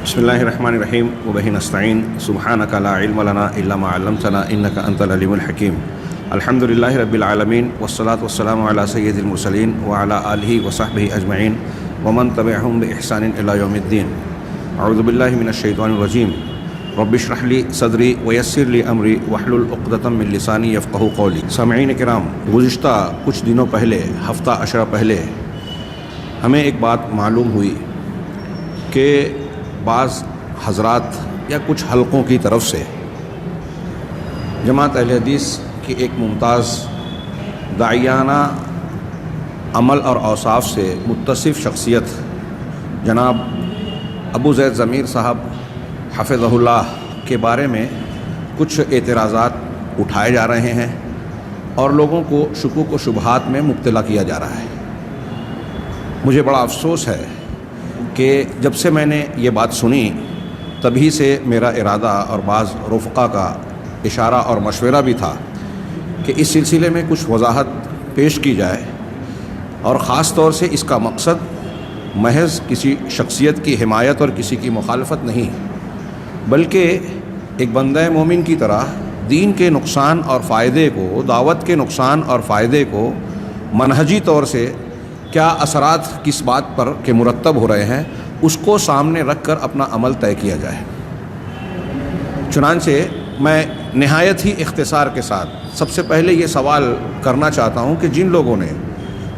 بسم اللہ الرحمن الرحیم وبہ نستعین سبحانک لا علم لنا الا ما علمتنا انک انت العلیم الحکیم الحمد للہ رب العالمین والصلاة والسلام علی سید المرسلین وعلی آلہ وصحبہ اجمعین ومن تبعہم بإحسان الی یوم الدین اعوذ باللہ من الشیطان الرجیم رب اشرح لی صدری ویسر لی امری واحلل عقدۃ من لسانی یفقہوا قولی۔ سامعین کرام، گزشتہ کچھ دنوں پہلے، ہفتہ عشرہ پہلے ہمیں ایک بات معلوم ہوئی کہ بعض حضرات یا کچھ حلقوں کی طرف سے جماعت اہل حدیث کی ایک ممتاز داعیانہ عمل اور اوصاف سے متصف شخصیت جناب ابو زید ضمیر صاحب حفظہ اللہ کے بارے میں کچھ اعتراضات اٹھائے جا رہے ہیں اور لوگوں کو شکوک و شبہات میں مبتلا کیا جا رہا ہے۔ مجھے بڑا افسوس ہے کہ جب سے میں نے یہ بات سنی تبھی سے میرا ارادہ اور بعض رفقا کا اشارہ اور مشورہ بھی تھا کہ اس سلسلے میں کچھ وضاحت پیش کی جائے، اور خاص طور سے اس کا مقصد محض کسی شخصیت کی حمایت اور کسی کی مخالفت نہیں، بلکہ ایک بندہ مومن کی طرح دین کے نقصان اور فائدے کو، دعوت کے نقصان اور فائدے کو منہجی طور سے کیا اثرات کس بات پر کہ مرتب ہو رہے ہیں، اس کو سامنے رکھ کر اپنا عمل طے کیا جائے۔ چنانچہ میں نہایت ہی اختصار کے ساتھ سب سے پہلے یہ سوال کرنا چاہتا ہوں کہ جن لوگوں نے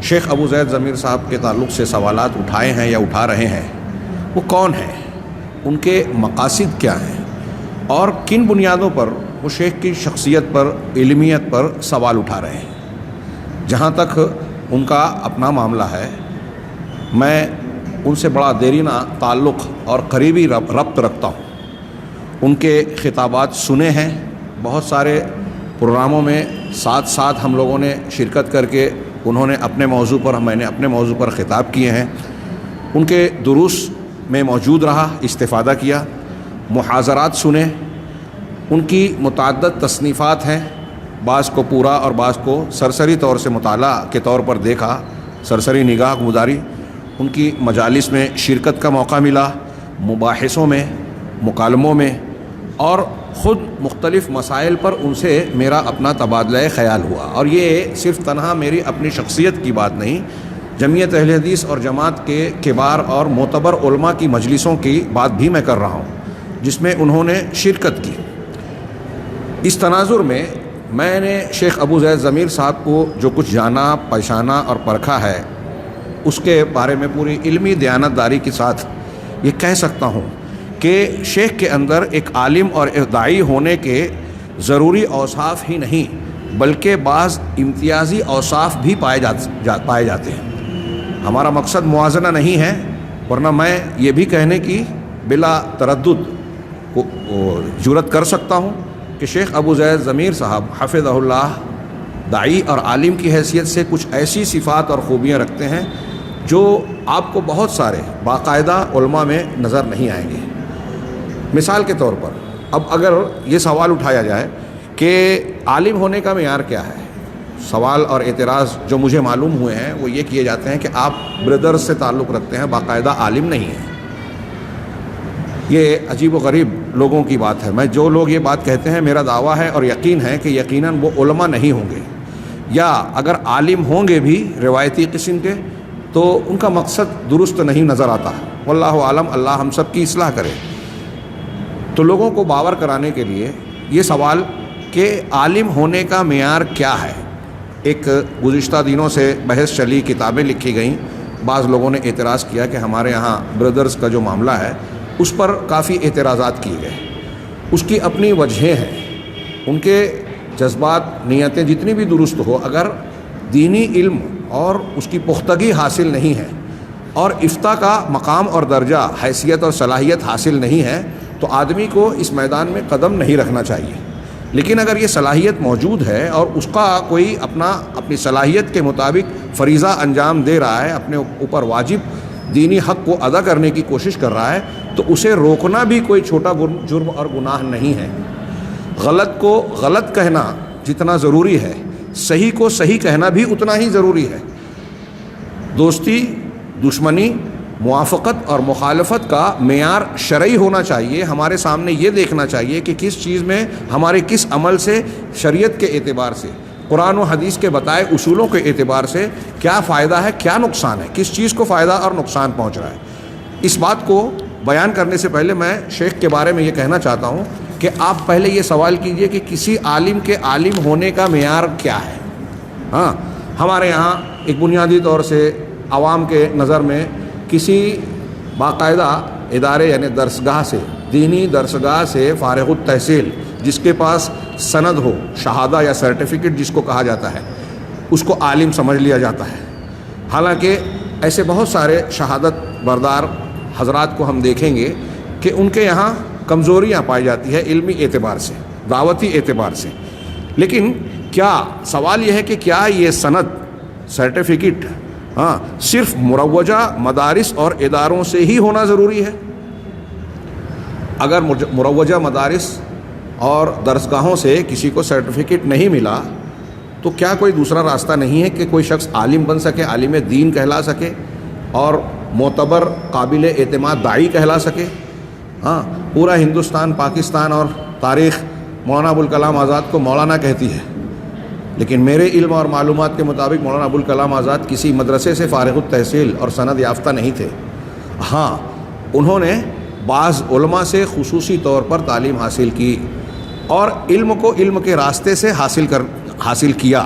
شیخ ابو زید ضمیر صاحب کے تعلق سے سوالات اٹھائے ہیں یا اٹھا رہے ہیں، وہ کون ہیں، ان کے مقاصد کیا ہیں، اور کن بنیادوں پر وہ شیخ کی شخصیت پر، علمیت پر سوال اٹھا رہے ہیں۔ جہاں تک ان کا اپنا معاملہ ہے، میں ان سے بڑا دیرینہ تعلق اور قریبی ربط رکھتا ہوں۔ ان کے خطابات سنے ہیں، بہت سارے پروگراموں میں ساتھ ساتھ ہم لوگوں نے شرکت کر کے انہوں نے اپنے موضوع پر، میں نے اپنے موضوع پر خطاب کیے ہیں۔ ان کے دروس میں موجود رہا، استفادہ کیا، محاضرات سنے، ان کی متعدد تصنیفات ہیں، بعض کو پورا اور بعض کو سرسری طور سے مطالعہ کے طور پر دیکھا، سرسری نگاہ گزاری۔ ان کی مجالس میں شرکت کا موقع ملا، مباحثوں میں، مکالموں میں، اور خود مختلف مسائل پر ان سے میرا اپنا تبادلہ خیال ہوا۔ اور یہ صرف تنہا میری اپنی شخصیت کی بات نہیں، جمعیت اہل حدیث اور جماعت کے کبار اور معتبر علماء کی مجلسوں کی بات بھی میں کر رہا ہوں جس میں انہوں نے شرکت کی۔ اس تناظر میں میں نے شیخ ابو زید ضمیر صاحب کو جو کچھ جانا، پہچانا اور پرکھا ہے، اس کے بارے میں پوری علمی دیانتداری کے ساتھ یہ کہہ سکتا ہوں کہ شیخ کے اندر ایک عالم اور ایک داعی ہونے کے ضروری اوصاف ہی نہیں بلکہ بعض امتیازی اوصاف بھی پائے جاتے ہیں۔ ہمارا مقصد موازنہ نہیں ہے، ورنہ میں یہ بھی کہنے کی بلا تردد جرأت کر سکتا ہوں کہ شیخ ابو زید ضمیر صاحب حفظہ اللہ داعی اور عالم کی حیثیت سے کچھ ایسی صفات اور خوبیاں رکھتے ہیں جو آپ کو بہت سارے باقاعدہ علماء میں نظر نہیں آئیں گے۔ مثال کے طور پر اب اگر یہ سوال اٹھایا جائے کہ عالم ہونے کا معیار کیا ہے، سوال اور اعتراض جو مجھے معلوم ہوئے ہیں وہ یہ کیے جاتے ہیں کہ آپ بردرز سے تعلق رکھتے ہیں، باقاعدہ عالم نہیں ہیں۔ یہ عجیب و غریب لوگوں کی بات ہے۔ میں جو لوگ یہ بات کہتے ہیں، میرا دعویٰ ہے اور یقین ہے کہ یقیناً وہ علماء نہیں ہوں گے، یا اگر عالم ہوں گے بھی روایتی قسم کے تو ان کا مقصد درست نہیں نظر آتا۔ واللہ عالم، اللہ ہم سب کی اصلاح کرے۔ تو لوگوں کو باور کرانے کے لیے یہ سوال کہ عالم ہونے کا معیار کیا ہے، ایک گزشتہ دنوں سے بحث چلی، کتابیں لکھی گئیں، بعض لوگوں نے اعتراض کیا کہ ہمارے ہاں بردرز کا جو معاملہ ہے اس پر کافی اعتراضات کیے گئے۔ اس کی اپنی وجہیں ہیں، ان کے جذبات، نیتیں جتنی بھی درست ہو، اگر دینی علم اور اس کی پختگی حاصل نہیں ہے اور افتاء کا مقام اور درجہ، حیثیت اور صلاحیت حاصل نہیں ہے تو آدمی کو اس میدان میں قدم نہیں رکھنا چاہیے۔ لیکن اگر یہ صلاحیت موجود ہے اور اس کا کوئی اپنی صلاحیت کے مطابق فریضہ انجام دے رہا ہے، اپنے اوپر واجب دینی حق کو ادا کرنے کی کوشش کر رہا ہے، تو اسے روکنا بھی کوئی چھوٹا جرم اور گناہ نہیں ہے۔ غلط کو غلط کہنا جتنا ضروری ہے، صحیح کو صحیح کہنا بھی اتنا ہی ضروری ہے۔ دوستی، دشمنی موافقت اور مخالفت کا معیار شرعی ہونا چاہیے. ہمارے سامنے یہ دیکھنا چاہیے کہ کس چیز میں ہمارے کس عمل سے شریعت کے اعتبار سے, قرآن و حدیث کے بتائے اصولوں کے اعتبار سے کیا فائدہ ہے, کیا نقصان ہے, کس چیز کو فائدہ اور نقصان پہنچ رہا ہے. اس بات کو بیان کرنے سے پہلے میں شیخ کے بارے میں یہ کہنا چاہتا ہوں کہ آپ پہلے یہ سوال کیجئے کہ کسی عالم کے عالم ہونے کا معیار کیا ہے. ہاں, ہمارے یہاں ایک بنیادی طور سے عوام کے نظر میں کسی باقاعدہ ادارے یعنی درسگاہ سے, دینی درسگاہ سے فارغ التحصیل جس کے پاس سند ہو, شہادہ یا سرٹیفکیٹ جس کو کہا جاتا ہے, اس کو عالم سمجھ لیا جاتا ہے. حالانکہ ایسے بہت سارے شہادت بردار حضرات کو ہم دیکھیں گے کہ ان کے یہاں کمزوریاں پائی جاتی ہے علمی اعتبار سے, دعوتی اعتبار سے. لیکن کیا سوال یہ ہے کہ کیا یہ سند, سرٹیفکیٹ صرف مروجہ مدارس اور اداروں سے ہی ہونا ضروری ہے؟ اگر مروجہ مدارس اور درسگاہوں سے کسی کو سرٹیفکیٹ نہیں ملا تو کیا کوئی دوسرا راستہ نہیں ہے کہ کوئی شخص عالم بن سکے, عالم دین کہلا سکے اور معتبر قابل اعتماد داعی کہلا سکے؟ پورا ہندوستان, پاکستان اور تاریخ مولانا ابوالکلام آزاد کو مولانا کہتی ہے, لیکن میرے علم اور معلومات کے مطابق مولانا ابوالکلام آزاد کسی مدرسے سے فارغ التحصیل اور سند یافتہ نہیں تھے. ہاں, انہوں نے بعض علماء سے خصوصی طور پر تعلیم حاصل کی اور علم کو علم کے راستے سے حاصل کیا,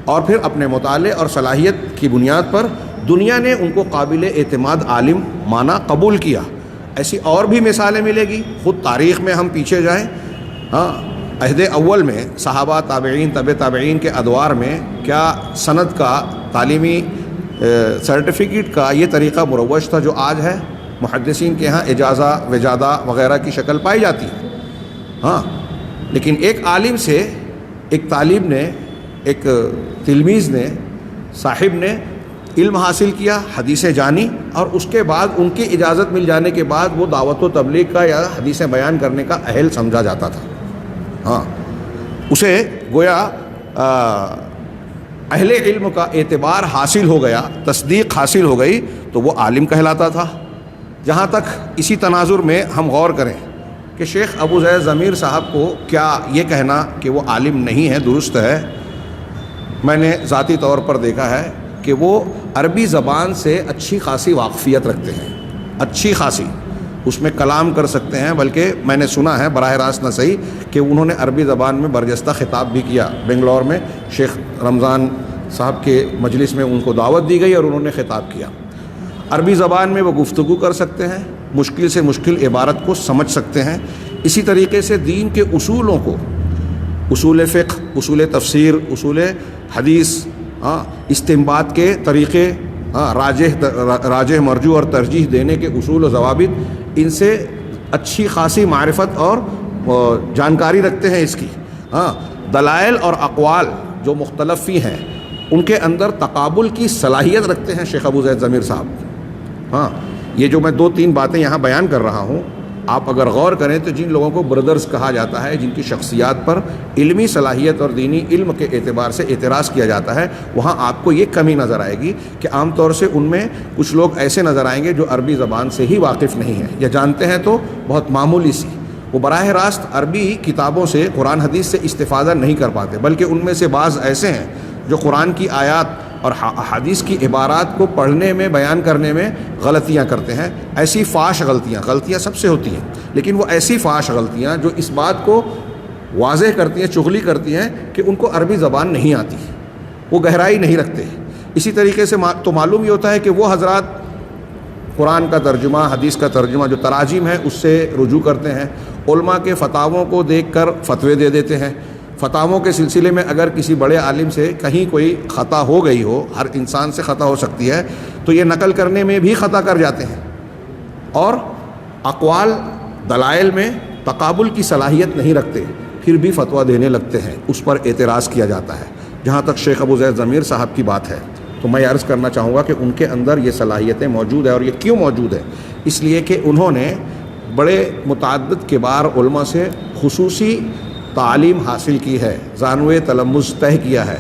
اور پھر اپنے مطالعے اور صلاحیت کی بنیاد پر دنیا نے ان کو قابل اعتماد عالم مانا, قبول کیا. ایسی اور بھی مثالیں ملے گی. خود تاریخ میں ہم پیچھے جائیں, عہد اول میں صحابہ, تابعین, طب تابعین کے ادوار میں کیا سند کا, تعلیمی سرٹیفکیٹ کا یہ طریقہ مروج تھا جو آج ہے؟ محدثین کے ہاں اجازہ, وجادہ وغیرہ کی شکل پائی جاتی ہے. لیکن ایک عالم سے, ایک طالب نے, ایک تلمیذ نے, صاحب نے علم حاصل کیا, حدیثیں جانی, اور اس کے بعد ان کی اجازت مل جانے کے بعد وہ دعوت و تبلیغ کا یا حدیثیں بیان کرنے کا اہل سمجھا جاتا تھا. اسے گویا اہل علم کا اعتبار حاصل ہو گیا, تصدیق حاصل ہو گئی تو وہ عالم کہلاتا تھا. جہاں تک اسی تناظر میں ہم غور کریں کہ شیخ ابو زید ضمیر صاحب کو کیا یہ کہنا کہ وہ عالم نہیں ہے درست ہے؟ میں نے ذاتی طور پر دیکھا ہے کہ وہ عربی زبان سے اچھی خاصی واقفیت رکھتے ہیں, اچھی خاصی, اس میں کلام کر سکتے ہیں. بلکہ میں نے سنا ہے براہ راست نہ صحیح کہ انہوں نے عربی زبان میں برجستہ خطاب بھی کیا. بنگلور میں شیخ رمضان صاحب کے مجلس میں ان کو دعوت دی گئی اور انہوں نے خطاب کیا. عربی زبان میں وہ گفتگو کر سکتے ہیں, مشکل سے مشکل عبارت کو سمجھ سکتے ہیں. اسی طریقے سے دین کے اصولوں کو, اصول فقہ, اصول تفسیر, اصول حدیث, استنباط کے طریقے, راجح مرجوح اور ترجیح دینے کے اصول و ضوابط, ان سے اچھی خاصی معرفت اور جانکاری رکھتے ہیں اس کی. دلائل اور اقوال جو مختلف ہی ہیں ان کے اندر تقابل کی صلاحیت رکھتے ہیں شیخ ابو زید ضمیر صاحب. یہ جو میں 2-3 باتیں یہاں بیان کر رہا ہوں, آپ اگر غور کریں تو جن لوگوں کو بردرز کہا جاتا ہے, جن کی شخصیات پر علمی صلاحیت اور دینی علم کے اعتبار سے اعتراض کیا جاتا ہے, وہاں آپ کو یہ کمی نظر آئے گی کہ عام طور سے ان میں کچھ لوگ ایسے نظر آئیں گے جو عربی زبان سے ہی واقف نہیں ہیں, یا جانتے ہیں تو بہت معمولی سی. وہ براہ راست عربی کتابوں سے, قرآن حدیث سے استفادہ نہیں کر پاتے, بلکہ ان میں سے بعض ایسے ہیں جو قرآن کی آیات اور حدیث کی عبارات کو پڑھنے میں, بیان کرنے میں غلطیاں کرتے ہیں. ایسی فاش غلطیاں سب سے ہوتی ہیں, لیکن وہ ایسی فاش غلطیاں جو اس بات کو واضح کرتی ہیں, چغلی کرتی ہیں کہ ان کو عربی زبان نہیں آتی, وہ گہرائی نہیں رکھتے. اسی طریقے سے تو معلوم یہ ہوتا ہے کہ وہ حضرات قرآن کا ترجمہ, حدیث کا ترجمہ, جو تراجم ہے اس سے رجوع کرتے ہیں, علماء کے فتاووں کو دیکھ کر فتوے دے دیتے ہیں. فتاووں کے سلسلے میں اگر کسی بڑے عالم سے کہیں کوئی خطا ہو گئی ہو, ہر انسان سے خطا ہو سکتی ہے, تو یہ نقل کرنے میں بھی خطا کر جاتے ہیں, اور اقوال, دلائل میں تقابل کی صلاحیت نہیں رکھتے, پھر بھی فتویٰ دینے لگتے ہیں, اس پر اعتراض کیا جاتا ہے. جہاں تک شیخ ابو زید ضمیر صاحب کی بات ہے تو میں عرض کرنا چاہوں گا کہ ان کے اندر یہ صلاحیتیں موجود ہیں. اور یہ کیوں موجود ہے؟ اس لیے کہ انہوں نے بڑے متعدد کبار علماء سے خصوصی تعلیم حاصل کی ہے, زانوِ تلمذ طے کیا ہے.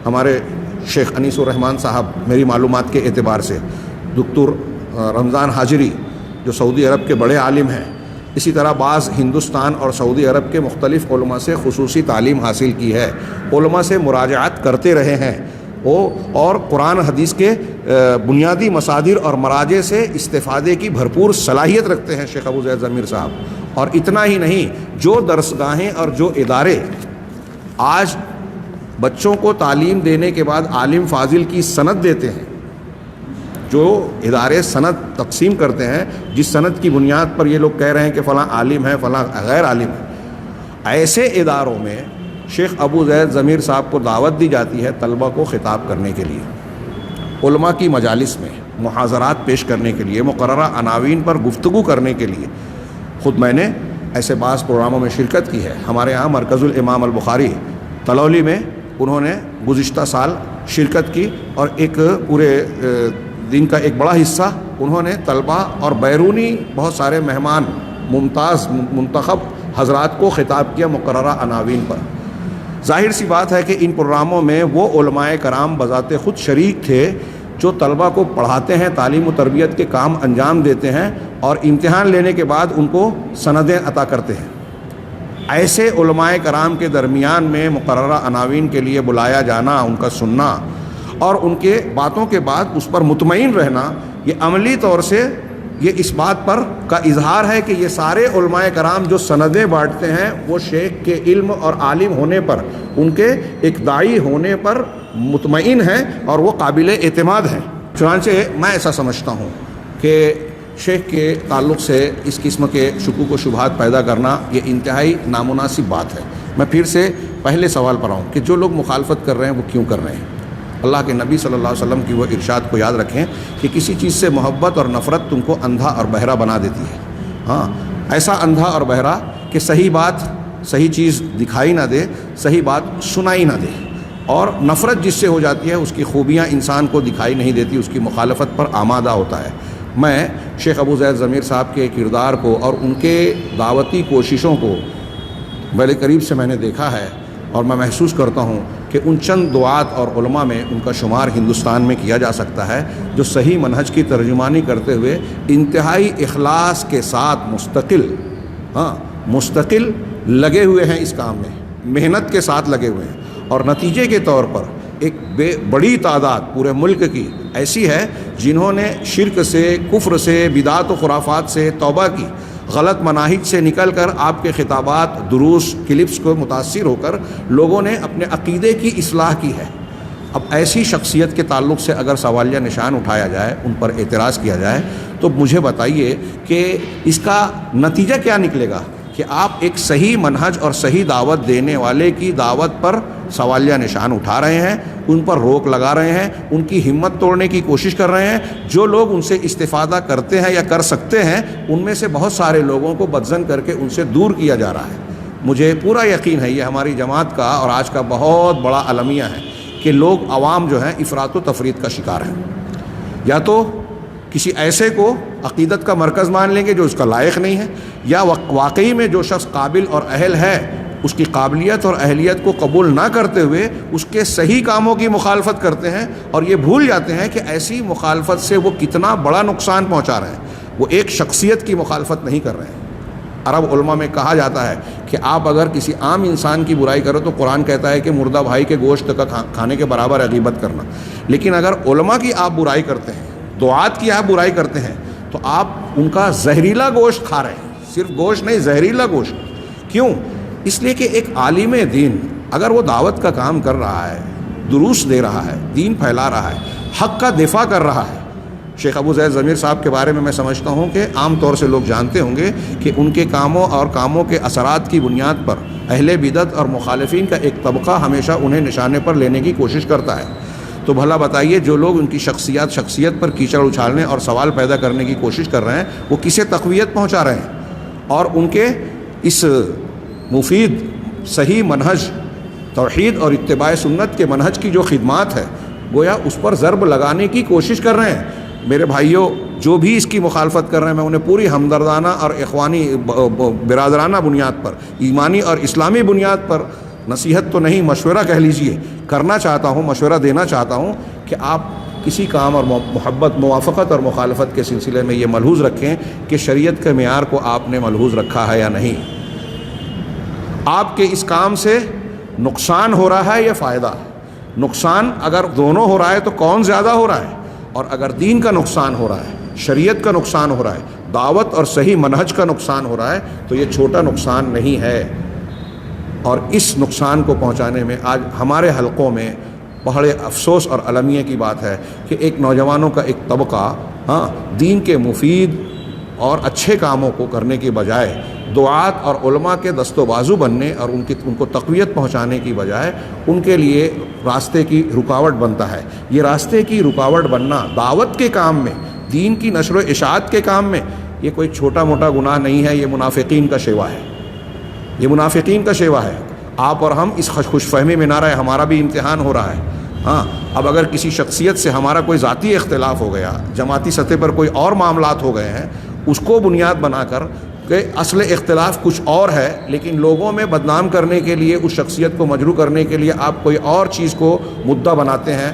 ہمارے شیخ انیس الرحمن صاحب میری معلومات کے اعتبار سے, دکتور رمضان حاجری جو سعودی عرب کے بڑے عالم ہیں، اسی طرح بعض ہندوستان اور سعودی عرب کے مختلف علماء سے خصوصی تعلیم حاصل کی ہے، علماء سے مراجعات کرتے رہے ہیں وہ، اور قرآن حدیث کے بنیادی مصادر اور مراجع سے استفادے کی بھرپور صلاحیت رکھتے ہیں شیخ ابو زید ضمیر صاحب۔ اور اتنا ہی نہیں، جو درسگاہیں اور جو ادارے آج بچوں کو تعلیم دینے کے بعد عالم فاضل کی سند دیتے ہیں، جو ادارے سند تقسیم کرتے ہیں، جس سند کی بنیاد پر یہ لوگ کہہ رہے ہیں کہ فلاں عالم ہے فلاں غیر عالم ہے، ایسے اداروں میں شیخ ابو زید ضمیر صاحب کو دعوت دی جاتی ہے طلبہ کو خطاب کرنے کے لیے، علماء کی مجالس میں محاضرات پیش کرنے کے لیے، مقررہ عناوین پر گفتگو کرنے کے لیے۔ خود میں نے ایسے بعض پروگراموں میں شرکت کی ہے۔ ہمارے ہاں مرکز الامام البخاری تلولی میں انہوں نے گزشتہ سال شرکت کی، اور ایک پورے دن کا ایک بڑا حصہ انہوں نے طلبہ اور بیرونی بہت سارے مہمان ممتاز منتخب حضرات کو خطاب کیا مقررہ عناوین پر۔ ظاہر سی بات ہے کہ ان پروگراموں میں وہ علماء کرام بذات خود شریک تھے جو طلبہ کو پڑھاتے ہیں، تعلیم و تربیت کے کام انجام دیتے ہیں، اور امتحان لینے کے بعد ان کو سندیں عطا کرتے ہیں۔ ایسے علماء کرام کے درمیان میں مقررہ عناوین کے لیے بلایا جانا، ان کا سننا اور ان کے باتوں کے بعد اس پر مطمئن رہنا، یہ عملی طور سے یہ اس بات پر کا اظہار ہے کہ یہ سارے علماء کرام جو سندیں بانٹتے ہیں وہ شیخ کے علم اور عالم ہونے پر، ان کے ایک داعی ہونے پر مطمئن ہیں اور وہ قابل اعتماد ہیں۔ چنانچہ میں ایسا سمجھتا ہوں کہ شیخ کے تعلق سے اس قسم کے شکوک و شبہات پیدا کرنا یہ انتہائی نامناسب بات ہے۔ میں پھر سے پہلے سوال پر آؤں کہ جو لوگ مخالفت کر رہے ہیں وہ کیوں کر رہے ہیں؟ اللہ کے نبی صلی اللہ علیہ وسلم کی وہ ارشاد کو یاد رکھیں کہ کسی چیز سے محبت اور نفرت تم کو اندھا اور بہرا بنا دیتی ہے۔ ہاں، ایسا اندھا اور بہرا کہ صحیح بات، صحیح چیز دکھائی نہ دے، صحیح بات سنائی نہ دے، اور نفرت جس سے ہو جاتی ہے اس کی خوبیاں انسان کو دکھائی نہیں دیتی، اس کی مخالفت پر آمادہ ہوتا ہے۔ میں شیخ ابو زید ضمیر صاحب کے کردار کو اور ان کے دعوتی کوششوں کو بڑے قریب سے میں نے دیکھا ہے، اور میں محسوس کرتا ہوں کہ ان چند دعات اور علماء میں ان کا شمار ہندوستان میں کیا جا سکتا ہے جو صحیح منہج کی ترجمانی کرتے ہوئے انتہائی اخلاص کے ساتھ مستقل لگے ہوئے ہیں، اس کام میں محنت کے ساتھ لگے ہوئے ہیں، اور نتیجے کے طور پر ایک بڑی تعداد پورے ملک کی ایسی ہے جنہوں نے شرک سے، کفر سے، بدعات و خرافات سے توبہ کی، غلط مناہج سے نکل کر آپ کے خطابات، دروس، کلپس کو متاثر ہو کر لوگوں نے اپنے عقیدے کی اصلاح کی ہے۔ اب ایسی شخصیت کے تعلق سے اگر سوالیہ نشان اٹھایا جائے، ان پر اعتراض کیا جائے، تو مجھے بتائیے کہ اس کا نتیجہ کیا نکلے گا کہ آپ ایک صحیح منہج اور صحیح دعوت دینے والے کی دعوت پر سوالیہ نشان اٹھا رہے ہیں، ان پر روک لگا رہے ہیں، ان کی ہمت توڑنے کی کوشش کر رہے ہیں۔ جو لوگ ان سے استفادہ کرتے ہیں یا کر سکتے ہیں، ان میں سے بہت سارے لوگوں کو بدظن کر کے ان سے دور کیا جا رہا ہے۔ مجھے پورا یقین ہے یہ ہماری جماعت کا اور آج کا بہت بڑا المیہ ہے کہ لوگ عوام جو ہیں افراط و تفرید کا شکار ہیں، یا تو کسی ایسے کو عقیدت کا مرکز مان لیں گے جو اس کا لائق نہیں ہے، یا واقعی میں جو شخص قابل اور اہل ہے اس کی قابلیت اور اہلیت کو قبول نہ کرتے ہوئے اس کے صحیح کاموں کی مخالفت کرتے ہیں، اور یہ بھول جاتے ہیں کہ ایسی مخالفت سے وہ کتنا بڑا نقصان پہنچا رہے ہیں۔ وہ ایک شخصیت کی مخالفت نہیں کر رہے ہیں۔ عرب علماء میں کہا جاتا ہے کہ آپ اگر کسی عام انسان کی برائی کرو تو قرآن کہتا ہے کہ مردہ بھائی کے گوشت کا کھانے کے برابر ہے غیبت کرنا، لیکن اگر علماء کی آپ برائی کرتے ہیں، دعات کی آپ برائی کرتے ہیں، تو آپ ان کا زہریلا گوشت کھا رہے ہیں۔ صرف گوشت نہیں، زہریلا گوشت۔ کیوں؟ اس لیے کہ ایک عالم دین اگر وہ دعوت کا کام کر رہا ہے، دروس دے رہا ہے، دین پھیلا رہا ہے، حق کا دفاع کر رہا ہے۔ شیخ ابو زید ضمیر صاحب کے بارے میں سمجھتا ہوں کہ عام طور سے لوگ جانتے ہوں گے کہ ان کے کاموں اور کاموں کے اثرات کی بنیاد پر اہل بدعت اور مخالفین کا ایک طبقہ ہمیشہ انہیں نشانے پر لینے کی کوشش کرتا ہے۔ تو بھلا بتائیے جو لوگ ان کی شخصیت پر کیچڑ اچھالنے اور سوال پیدا کرنے کی کوشش کر رہے ہیں وہ کسے تقویت پہنچا رہے ہیں؟ اور ان کے اس مفید صحیح منہج توحید اور اتباع سنت کے منہج کی جو خدمات ہے گویا اس پر ضرب لگانے کی کوشش کر رہے ہیں۔ میرے بھائیوں، جو بھی اس کی مخالفت کر رہے ہیں میں انہیں پوری ہمدردانہ اور اخوانی برادرانہ بنیاد پر، ایمانی اور اسلامی بنیاد پر نصیحت تو نہیں، مشورہ کہہ لیجئے، کرنا چاہتا ہوں، مشورہ دینا چاہتا ہوں کہ آپ کسی کام اور محبت موافقت اور مخالفت کے سلسلے میں یہ ملحوظ رکھیں کہ شریعت کے معیار کو آپ نے ملحوظ رکھا ہے یا نہیں، آپ کے اس کام سے نقصان ہو رہا ہے یا فائدہ؟ نقصان اگر دونوں ہو رہا ہے تو کون زیادہ ہو رہا ہے؟ اور اگر دین کا نقصان ہو رہا ہے، شریعت کا نقصان ہو رہا ہے، دعوت اور صحیح منہج کا نقصان ہو رہا ہے، تو یہ چھوٹا نقصان نہیں ہے۔ اور اس نقصان کو پہنچانے میں آج ہمارے حلقوں میں بڑے افسوس اور المیہ کی بات ہے کہ ایک نوجوانوں کا ایک طبقہ دین کے مفید اور اچھے کاموں کو کرنے کی بجائے دعات اور علماء کے دست و بازو بننے اور ان کو تقویت پہنچانے کی بجائے ان کے لیے راستے کی رکاوٹ بنتا ہے۔ یہ راستے کی رکاوٹ بننا دعوت کے کام میں، دین کی نشر و اشاعت کے کام میں، یہ کوئی چھوٹا موٹا گناہ نہیں ہے، یہ منافقین کا شیوا ہے، یہ منافقین کا شیوا ہے۔ آپ اور ہم اس خوش فہمی میں نہ رہے، ہمارا بھی امتحان ہو رہا ہے۔ اب اگر کسی شخصیت سے ہمارا کوئی ذاتی اختلاف ہو گیا، جماعتی سطح پر کوئی اور معاملات ہو گئے ہیں، اس کو بنیاد بنا کر کہ اصل اختلاف کچھ اور ہے، لیکن لوگوں میں بدنام کرنے کے لیے، اس شخصیت کو مجروح کرنے کے لیے آپ کوئی اور چیز کو مدعا بناتے ہیں،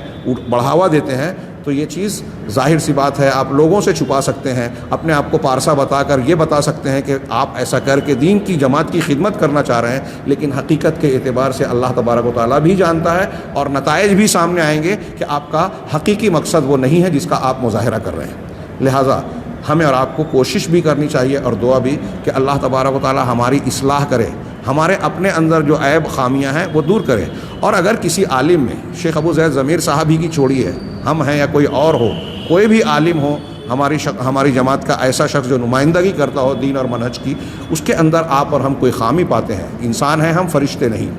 بڑھاوا دیتے ہیں، تو یہ چیز ظاہر سی بات ہے آپ لوگوں سے چھپا سکتے ہیں، اپنے آپ کو پارسا بتا کر یہ بتا سکتے ہیں کہ آپ ایسا کر کے دین کی جماعت کی خدمت کرنا چاہ رہے ہیں، لیکن حقیقت کے اعتبار سے اللہ تبارک و تعالیٰ بھی جانتا ہے اور نتائج بھی سامنے آئیں گے کہ آپ کا حقیقی مقصد وہ نہیں ہے جس کا آپ مظاہرہ کر رہے ہیں۔ لہٰذا ہمیں اور آپ کو کوشش بھی کرنی چاہیے اور دعا بھی کہ اللہ تبارک و تعالیٰ ہماری اصلاح کرے، ہمارے اپنے اندر جو عیب خامیاں ہیں وہ دور کرے۔ اور اگر کسی عالم میں، شیخ ابو زید ضمیر صاحب ہی کی چھوڑی ہے، ہم ہیں یا کوئی اور ہو، کوئی بھی عالم ہو ہماری جماعت کا ایسا شخص جو نمائندگی کرتا ہو دین اور منہج کی، اس کے اندر آپ اور ہم کوئی خامی پاتے ہیں، انسان ہیں ہم، فرشتے نہیں،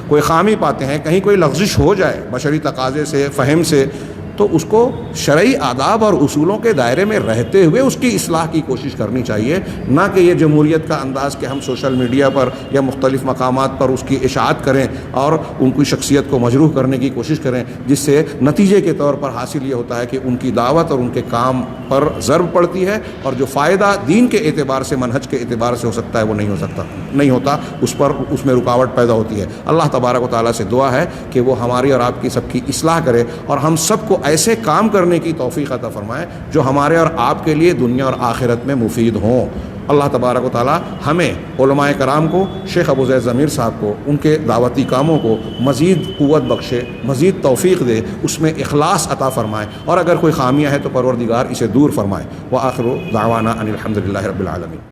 کوئی خامی پاتے ہیں، کہیں کوئی لغزش ہو جائے بشری تقاضے سے، فہم سے، تو اس کو شرعی آداب اور اصولوں کے دائرے میں رہتے ہوئے اس کی اصلاح کی کوشش کرنی چاہیے، نہ کہ یہ جمہوریت کا انداز کہ ہم سوشل میڈیا پر یا مختلف مقامات پر اس کی اشاعت کریں اور ان کی شخصیت کو مجروح کرنے کی کوشش کریں، جس سے نتیجے کے طور پر حاصل یہ ہوتا ہے کہ ان کی دعوت اور ان کے کام پر ضرب پڑتی ہے، اور جو فائدہ دین کے اعتبار سے، منہج کے اعتبار سے ہو سکتا ہے وہ نہیں ہوتا، اس میں رکاوٹ پیدا ہوتی ہے۔ اللہ تبارک و تعالیٰ سے دعا ہے کہ وہ ہماری اور آپ کی سب کی اصلاح کرے اور ہم سب کو ایسے کام کرنے کی توفیق عطا فرمائے جو ہمارے اور آپ کے لیے دنیا اور آخرت میں مفید ہوں۔ اللہ تبارک و تعالی ہمیں، علماء کرام کو، شیخ ابو زید ضمیر صاحب کو، ان کے دعوتی کاموں کو مزید قوت بخشے، مزید توفیق دے، اس میں اخلاص عطا فرمائے، اور اگر کوئی خامیاں ہے تو پروردگار اسے دور فرمائے۔ وآخر دعوانا ان الحمد للہ رب العالمین۔